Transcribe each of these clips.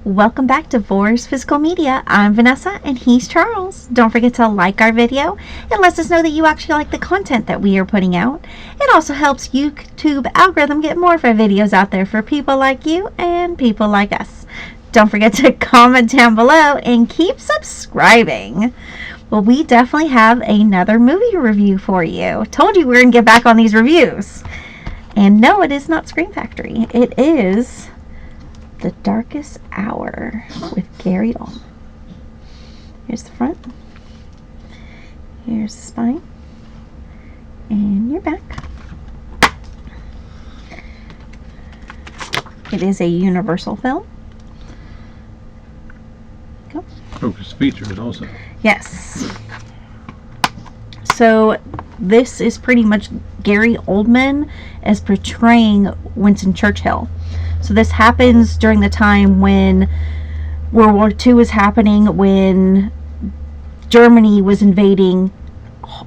Welcome back to Vors Physical Media. I'm Vanessa and he's Charles. Don't forget to like our video. It lets us know that you actually like the content that we are putting out. It also helps YouTube algorithm get more of our videos out there for people like you and people like us. Don't forget to comment down below and keep subscribing. Well, we definitely have another movie review for you. Told you we were going to get back on these reviews. And no, it is not Scream Factory. It is The Darkest Hour with Gary Oldman. Here's the front. Here's the spine. And your back. It is a Universal film. Go. Focus features also. Yes. So this is pretty much Gary Oldman as portraying Winston Churchill. So this happens during the time when World War II was happening, when Germany was invading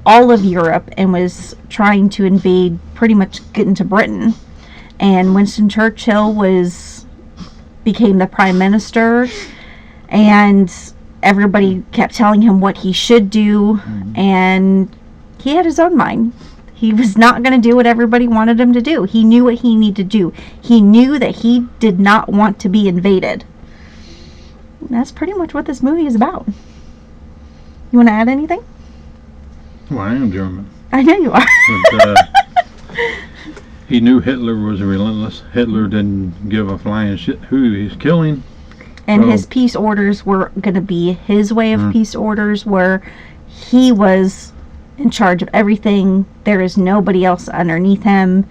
all of Europe and was trying to invade, pretty much get into Britain. And Winston Churchill became the prime minister, and everybody kept telling him what he should do, and he had his own mind. He was not going to do what everybody wanted him to do. He knew what he needed to do. He knew that he did not want to be invaded. And that's pretty much what this movie is about. You want to add anything? Well, I am German. I know you are. But, he knew Hitler was relentless. Hitler didn't give a flying shit who he's killing. And his peace orders were going to be his way of peace orders, where he was in charge of everything. There is nobody else underneath him.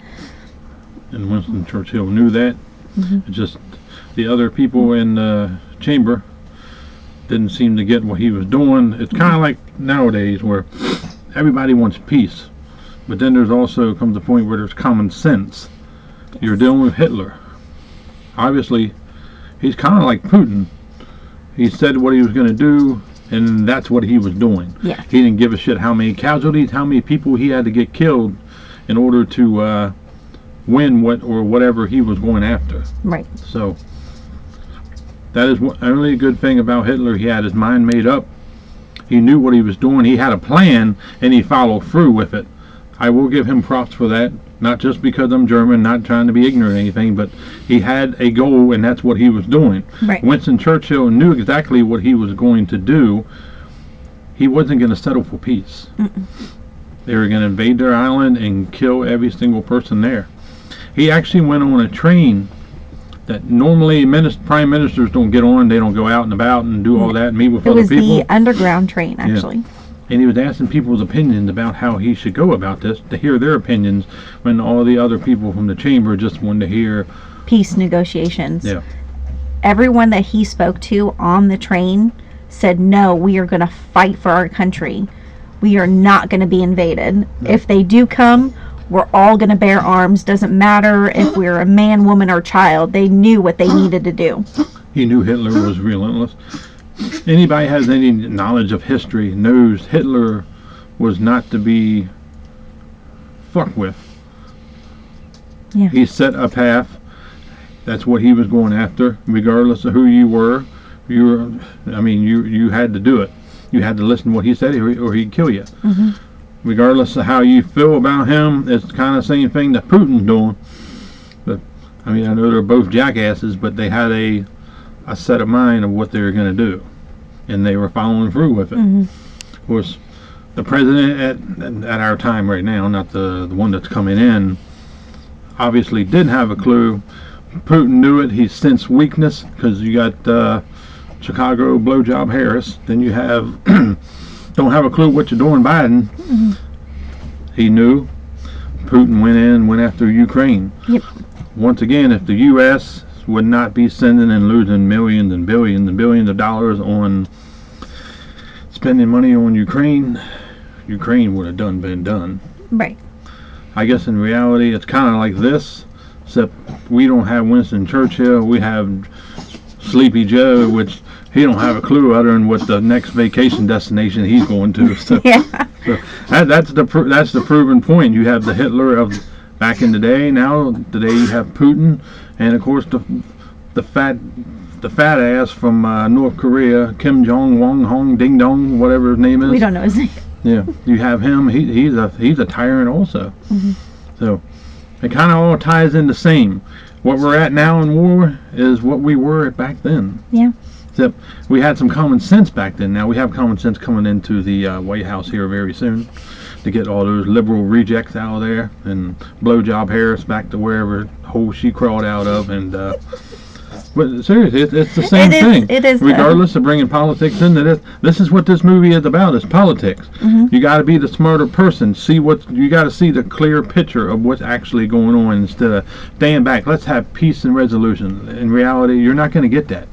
And Winston Churchill knew that. It's just the other people in the chamber didn't seem to get what he was doing. It's kind of like nowadays where everybody wants peace, but then there's also comes a point where there's common sense. You're dealing with Hitler. Obviously, he's kind of like Putin. He said what he was going to do, and that's what he was doing. Yeah. He didn't give a shit how many casualties, how many people he had to get killed in order to win whatever he was going after. Right. So that is only a good thing about Hitler. He had his mind made up. He knew what he was doing. He had a plan, and he followed through with it. I will give him props for that. Not just because I'm German, not trying to be ignorant or anything, but he had a goal, and that's what he was doing. Right. Winston Churchill knew exactly what he was going to do. He wasn't going to settle for peace. They were going to invade their island and kill every single person there. He actually went on a train that normally prime ministers don't get on. They don't go out and about and do all that and meet with other people. It was the underground train, actually. Yeah. And he was asking people's opinions about how he should go about this, to hear their opinions, when all the other people from the chamber just wanted to hear peace negotiations. Yeah. Everyone that he spoke to on the train said, no, we are going to fight for our country. We are not going to be invaded. No. If they do come, we're all going to bear arms. Doesn't matter if we're a man, woman, or child. They knew what they needed to do. He knew Hitler was relentless. Anybody has any knowledge of history knows Hitler was not to be fucked with. Yeah. He set a path. That's what he was going after, regardless of who you were. You had to do it. You had to listen to what he said, or he'd kill you. Regardless of how you feel about him, it's kind of the same thing that Putin's doing. But I mean, I know they're both jackasses, but they had a set of mind of what they were going to do, and they were following through with it. Of course, the president at our time right now, not the one that's coming in, obviously didn't have a clue. Putin knew it. He sensed weakness, because you got Chicago blowjob Harris, then you have don't have a clue what you're doing Biden. He knew. Putin went after Ukraine. Yep. Once again, if the U.S. would not be sending and losing millions and billions and billions of dollars on spending money on Ukraine would have been done. Right. I guess in reality it's kind of like this, except we don't have Winston Churchill. We have Sleepy Joe, which he don't have a clue other than what the next vacation destination he's going to. So, yeah. So that's the proven point. You have the Hitler of back in the day. Now today you have Putin, and of course the fat the fat ass from North Korea, Kim Jong Wong Hong Ding Dong, whatever his name is. We don't know his name. Yeah, you have him. He's a tyrant also. So it kind of all ties in the same. What we're at now in war is what we were back then. Yeah. Except we had some common sense back then. Now we have common sense coming into the White House here very soon to get all those liberal rejects out of there and blowjob Harris back to wherever hole she crawled out of. And but seriously, it's the same thing. It is. Regardless of bringing politics into this, this is what this movie is about. It's politics. You got to be the smarter person. You got to see the clear picture of what's actually going on instead of staying back. Let's have peace and resolution. In reality, you're not going to get that.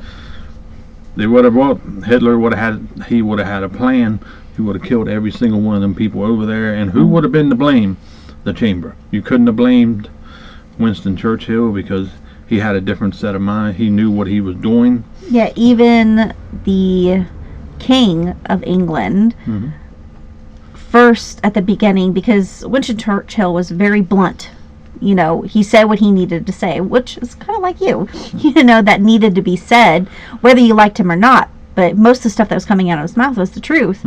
They would have. Well, Hitler would have had. He would have had a plan. He would have killed every single one of them people over there. And who would have been to blame? The chamber. You couldn't have blamed Winston Churchill because he had a different set of mind. He knew what he was doing. Yeah, even the King of England, first at the beginning, because Winston Churchill was very blunt. You know, he said what he needed to say, which is kind of like you. You know, that needed to be said, whether you liked him or not. But most of the stuff that was coming out of his mouth was the truth.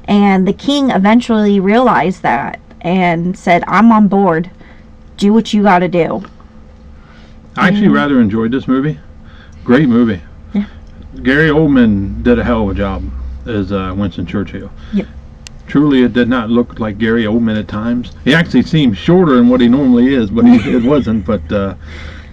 And the king eventually realized that and said, I'm on board. Do what you got to do. I actually rather enjoyed this movie. Great movie. Yeah. Gary Oldman did a hell of a job as Winston Churchill. Yep. Truly, it did not look like Gary Oldman at times. He actually seemed shorter than what he normally is, but it wasn't. But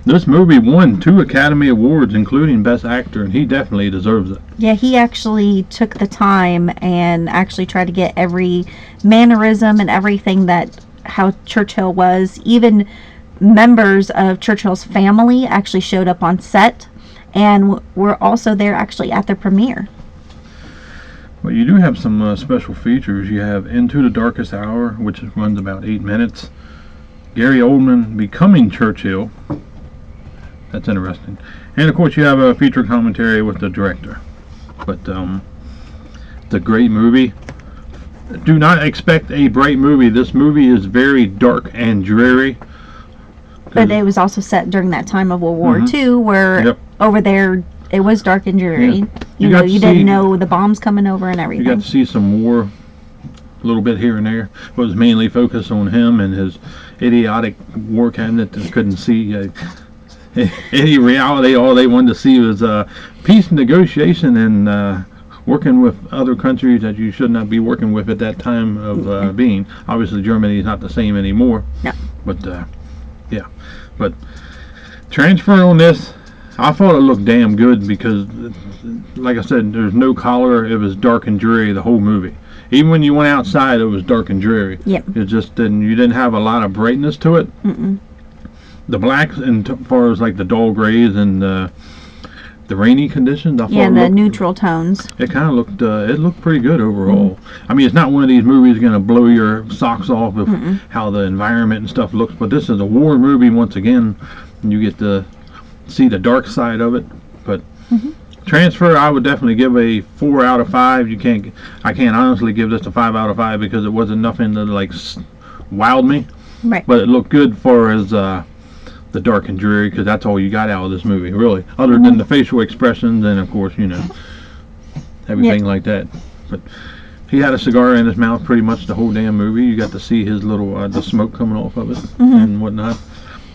this movie won 2 Academy Awards, including Best Actor, and he definitely deserves it. Yeah, he actually took the time and actually tried to get every mannerism and everything that how Churchill was. Even members of Churchill's family actually showed up on set and were also there actually at the premiere. Well, you do have some special features. You have Into the Darkest Hour, which runs about 8 minutes. Gary Oldman becoming Churchill. That's interesting. And of course you have a feature commentary with the director. But it's a great movie. Do not expect a bright movie. This movie is very dark and dreary. But it was also set during that time of World War II where over there it was dark and dreary. Yeah. You know, you didn't know the bombs coming over and everything. You got to see some war a little bit here and there. It was mainly focused on him and his idiotic war cabinet that couldn't see any reality. All they wanted to see was peace and negotiation and working with other countries that you should not be working with at that time of being. Obviously, Germany is not the same anymore. No. But, yeah. But transfer on this, I thought it looked damn good because, like I said, there's no color. It was dark and dreary the whole movie. Even when you went outside, it was dark and dreary. Yep. It just didn't. You didn't have a lot of brightness to it. The blacks, as far as like the dull grays and the rainy conditions, I thought the neutral tones. It kind of looked. It looked pretty good overall. I mean, it's not one of these movies going to blow your socks off with how the environment and stuff looks. But this is a war movie once again. And you get to see the dark side of it. But transfer, I would definitely give a 4 out of 5. I can't honestly give this a 5 out of 5 because it wasn't nothing that like wowed me. Right. But it looked good for as the dark and dreary, because that's all you got out of this movie, really, other than the facial expressions and of course, you know, everything like that. But he had a cigar in his mouth pretty much the whole damn movie. You got to see his little the smoke coming off of it and whatnot.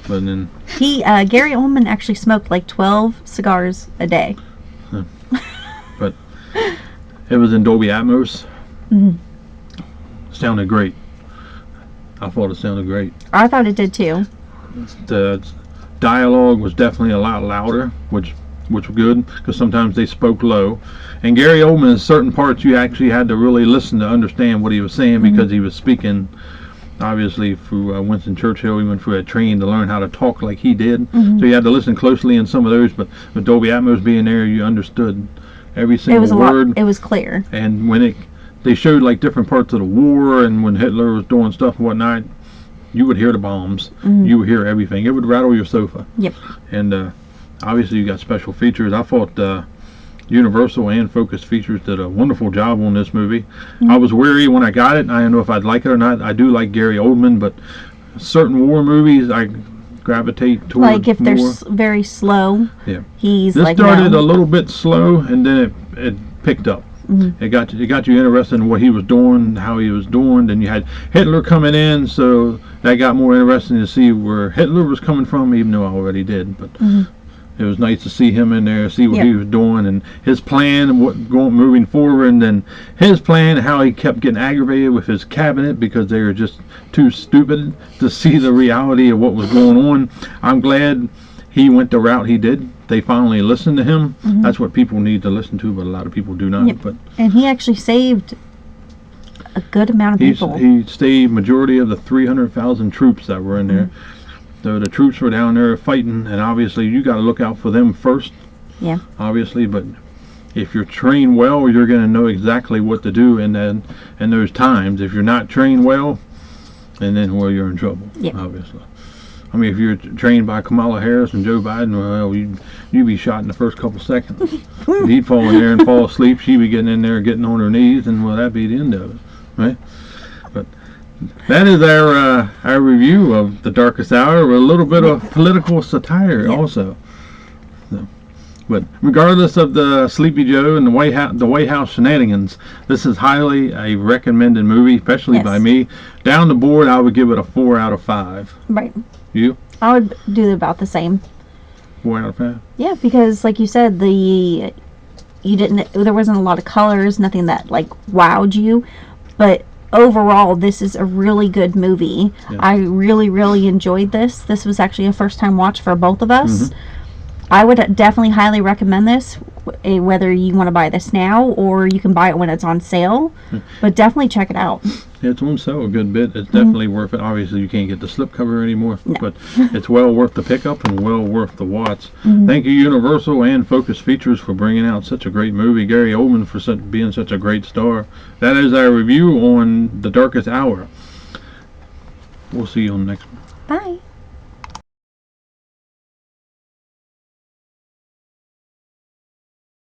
But then Gary Oldman actually smoked like 12 cigars a day. But it was in Dolby Atmos. Sounded great. I thought it sounded great. I thought it did too. The dialogue was definitely a lot louder, which was good, because sometimes they spoke low. And Gary Oldman, in certain parts, you actually had to really listen to understand what he was saying, because he was speaking, obviously, through Winston Churchill. He went through a training to learn how to talk like he did. So you had to listen closely in some of those, but with Dolby Atmos being there, you understood every single word. It was clear. And when they showed like different parts of the war, and when Hitler was doing stuff and whatnot, you would hear the bombs. You would hear everything. It would rattle your sofa. Yep. And obviously you got special features. I thought Universal and Focus Features did a wonderful job on this movie. I was wary when I got it. I don't know if I'd like it or not. I do like Gary Oldman, but certain war movies, I gravitate towards Like if they're more. very slow, Yeah. he's This like, started no. a little bit slow, and then it picked up. It got you interested in what he was doing, how he was doing. Then you had Hitler coming in, so that got more interesting to see where Hitler was coming from, even though I already did. But it was nice to see him in there, see what he was doing, and his plan, and what moving forward, and then his plan, how he kept getting aggravated with his cabinet because they were just too stupid to see the reality of what was going on. I'm glad he went the route he did. They finally listened to him. That's what people need to listen to, but a lot of people do not. But and he actually saved a good amount of people. He saved majority of the 300,000 troops that were in there. So the troops were down there fighting, and obviously you got to look out for them first. Yeah. Obviously, but if you're trained well, you're going to know exactly what to do in those times. If you're not trained well, and then you're in trouble. Yeah. Obviously. I mean, if you're trained by Kamala Harris and Joe Biden, well, you'd be shot in the first couple seconds. He'd fall in there and fall asleep. She'd be getting in there, getting on her knees, and well, that'd be the end of it, right? But that is our review of The Darkest Hour, with a little bit of political satire also. So, but regardless of the Sleepy Joe and the White House shenanigans, this is highly a recommended movie, especially by me. Down the board, I would give it a 4 out of 5. Right. You? I would do about the same. 4 out of 5? Yeah, because like you said, there wasn't a lot of colors, nothing that like wowed you, but overall this is a really good movie. I really enjoyed this. This was actually a first time watch for both of us. I would definitely highly recommend this, whether you want to buy this now or you can buy it when it's on sale, but definitely check it out. It's on sale a good bit. It's definitely worth it. Obviously you can't get the slipcover anymore, but it's well worth the pickup and well worth the watch. Thank you Universal and Focus Features for bringing out such a great movie. Gary Oldman for being such a great star. That is our review on The Darkest Hour. We'll see you on the next one. Bye.